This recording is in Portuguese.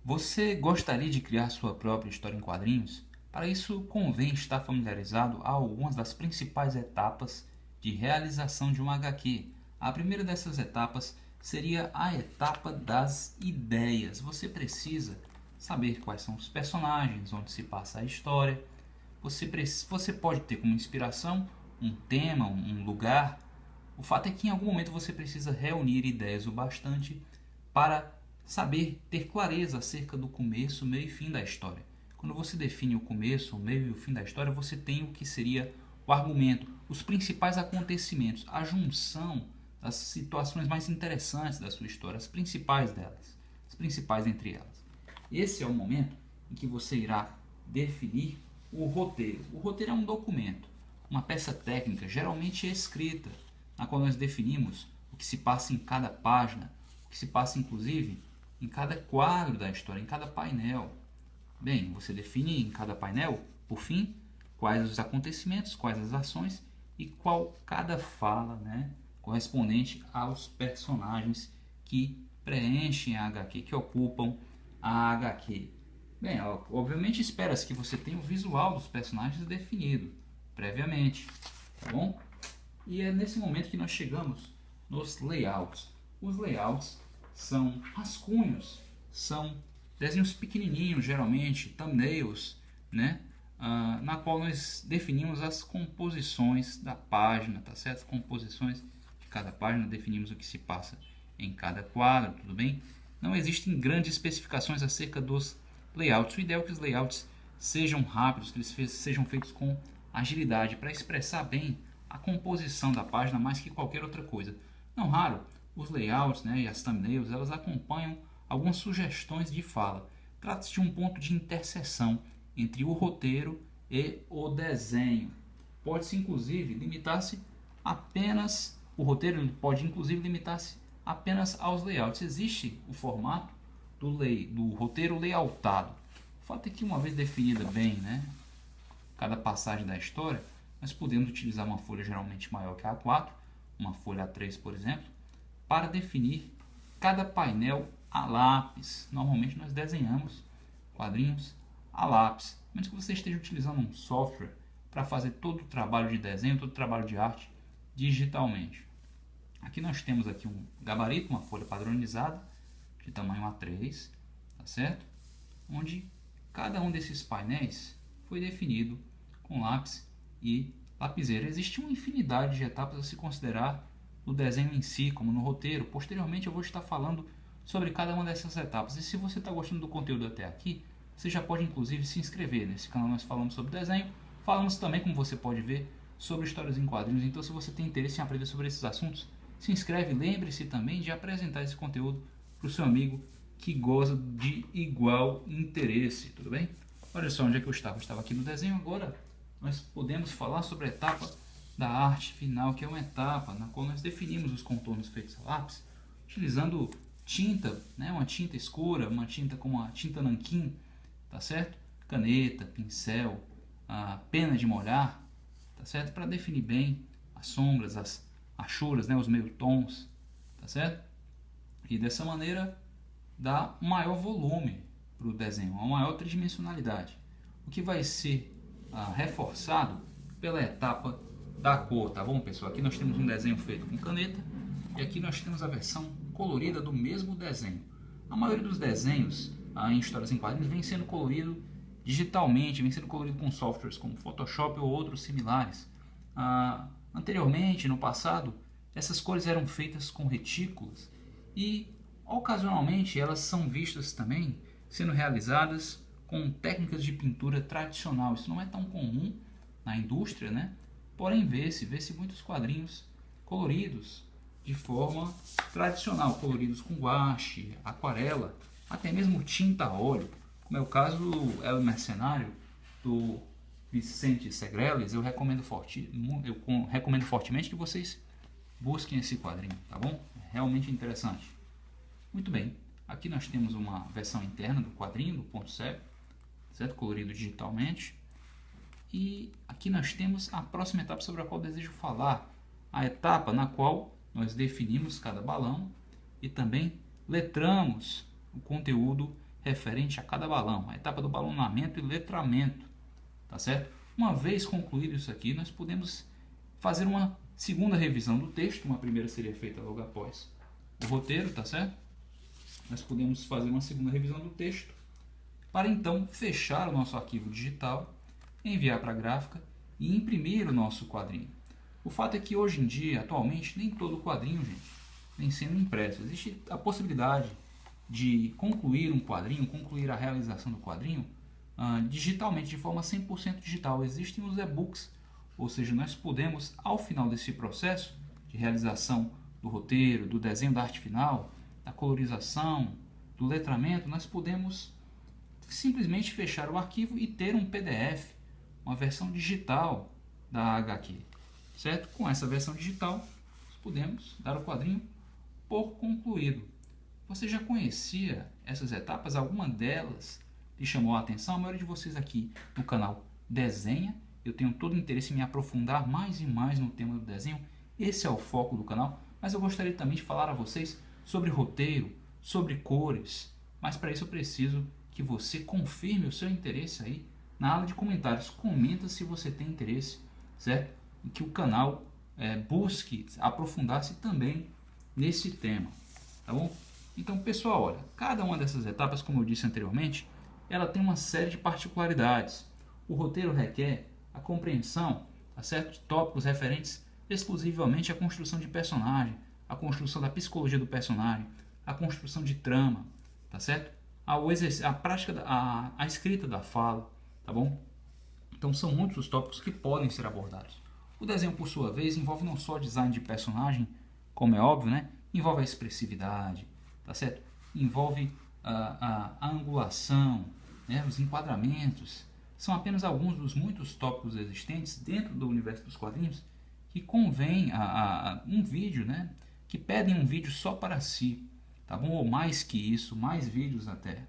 Você gostaria de criar sua própria história em quadrinhos? Para isso, convém estar familiarizado a algumas das principais etapas de realização de um HQ. A primeira dessas etapas seria a etapa das ideias. Você precisa saber quais são os personagens, onde se passa a história. Você pode ter como inspiração um tema, um lugar. O fato é que em algum momento você precisa reunir ideias o bastante para saber ter clareza acerca do começo, meio e fim da história. Quando você define o começo, o meio e o fim da história, você tem o que seria o argumento, os principais acontecimentos, a junção das situações mais interessantes da sua história, as principais delas, as principais entre elas. Esse é o momento em que você irá definir o roteiro. O roteiro é um documento, uma peça técnica, geralmente escrita, na qual nós definimos o que se passa em cada página, o que se passa inclusive em cada quadro da história, em cada painel. Bem, você define em cada painel, por fim, quais os acontecimentos, quais as ações e qual cada fala, correspondente aos personagens que preenchem a HQ, que ocupam a HQ. Bem, obviamente espera-se que você tenha o visual dos personagens definido previamente, tá bom? E é nesse momento que nós chegamos nos layouts. Os layouts são rascunhos, são desenhos pequenininhos, geralmente, thumbnails, na qual nós definimos as composições da página, tá certo? As composições de cada página, definimos o que se passa em cada quadro, tudo bem? Não existem grandes especificações acerca dos layouts. O ideal é que os layouts sejam rápidos, que eles sejam feitos com agilidade, para expressar bem a composição da página mais que qualquer outra coisa. Não raro, os layouts e as thumbnails, elas acompanham algumas sugestões de fala. Trata-se de um ponto de interseção entre o roteiro e o desenho. Pode-se inclusive limitar-se apenas, o roteiro pode inclusive limitar-se apenas aos layouts. Existe o formato do roteiro layoutado. O fato é que uma vez definida bem, cada passagem da história, nós podemos utilizar uma folha geralmente maior que a A4, uma folha A3, por exemplo, para definir cada painel a lápis. Normalmente nós desenhamos quadrinhos a lápis, a menos que você esteja utilizando um software para fazer todo o trabalho de desenho, todo o trabalho de arte digitalmente. Aqui nós temos aqui um gabarito, uma folha padronizada de tamanho A3, tá certo? Onde cada um desses painéis foi definido com lápis e lapiseira. Existe uma infinidade de etapas a se considerar no desenho em si, como no roteiro. Posteriormente eu vou estar falando sobre cada uma dessas etapas. E se você está gostando do conteúdo até aqui, você já pode inclusive se inscrever. Nesse canal nós falamos sobre desenho, falamos também, como você pode ver, sobre histórias em quadrinhos. Então se você tem interesse em aprender sobre esses assuntos, se inscreve. Lembre-se também de apresentar esse conteúdo para o seu amigo que goza de igual interesse, tudo bem? Olha só onde é que eu estava. Eu estava aqui no desenho. Agora nós podemos falar sobre a etapa da arte final, que é uma etapa na qual nós definimos os contornos feitos a lápis, utilizando tinta, uma tinta escura, uma tinta como a tinta nanquim, tá certo? Caneta, pincel, a pena de molhar, tá certo? Para definir bem as sombras, as achuras, os meio tons, tá certo? E dessa maneira dá um maior volume para o desenho, uma maior tridimensionalidade, o que vai ser reforçado pela etapa da cor, tá bom, pessoal? Aqui nós temos um desenho feito com caneta e aqui nós temos a versão colorida do mesmo desenho. A maioria dos desenhos em histórias em quadrinhos vem sendo colorido digitalmente, vem sendo colorido com softwares como Photoshop ou outros similares. Anteriormente, no passado, essas cores eram feitas com retículas e ocasionalmente elas são vistas também sendo realizadas com técnicas de pintura tradicional. Isso não é tão comum na indústria, porém vê-se muitos quadrinhos coloridos de forma tradicional, coloridos com guache, aquarela, até mesmo tinta a óleo, como é o caso do El Mercenário, do Vicente Segreles. Eu recomendo fortemente que vocês busquem esse quadrinho, tá bom? É realmente interessante. Muito bem, aqui nós temos uma versão interna do quadrinho, do ponto cego, certo? Colorido digitalmente. E aqui nós temos a próxima etapa sobre a qual desejo falar, a etapa na qual nós definimos cada balão e também letramos o conteúdo referente a cada balão, a etapa do balonamento e letramento, tá certo? Uma vez concluído isso aqui, nós podemos fazer uma segunda revisão do texto. Uma primeira seria feita logo após o roteiro, tá certo? Nós podemos fazer uma segunda revisão do texto para então fechar o nosso arquivo digital, enviar para a gráfica e imprimir o nosso quadrinho. O fato é que hoje em dia, atualmente, nem todo quadrinho, gente, vem sendo impresso. Existe a possibilidade de concluir um quadrinho, concluir a realização do quadrinho digitalmente, de forma 100% digital. Existem os e-books, ou seja, nós podemos, ao final desse processo de realização do roteiro, do desenho da arte final, da colorização, do letramento, nós podemos simplesmente fechar o arquivo e ter um PDF, uma versão digital da HQ, certo? Com essa versão digital, nós podemos dar o quadrinho por concluído. Você já conhecia essas etapas? Alguma delas lhe chamou a atenção? A maioria de vocês aqui no canal desenha. Eu tenho todo o interesse em me aprofundar mais e mais no tema do desenho. Esse é o foco do canal. Mas eu gostaria também de falar a vocês sobre roteiro, sobre cores. Mas para isso eu preciso que você confirme o seu interesse aí na área de comentários. Comenta se você tem interesse, certo? E que o canal busque aprofundar-se também nesse tema, tá bom? Então, pessoal, olha, cada uma dessas etapas, como eu disse anteriormente, ela tem uma série de particularidades. O roteiro requer a compreensão, tá certo, de tópicos referentes exclusivamente à construção de personagem, a construção da psicologia do personagem, a construção de trama, tá certo? A prática, a escrita da fala, tá bom? Então são muitos os tópicos que podem ser abordados. O desenho, por sua vez, envolve não só design de personagem, como é óbvio, né? Envolve a expressividade, tá certo? Envolve a angulação, né? Os enquadramentos. São apenas alguns dos muitos tópicos existentes dentro do universo dos quadrinhos que convém um vídeo, né? Que pedem um vídeo só para si, tá bom? Ou mais que isso, mais vídeos até.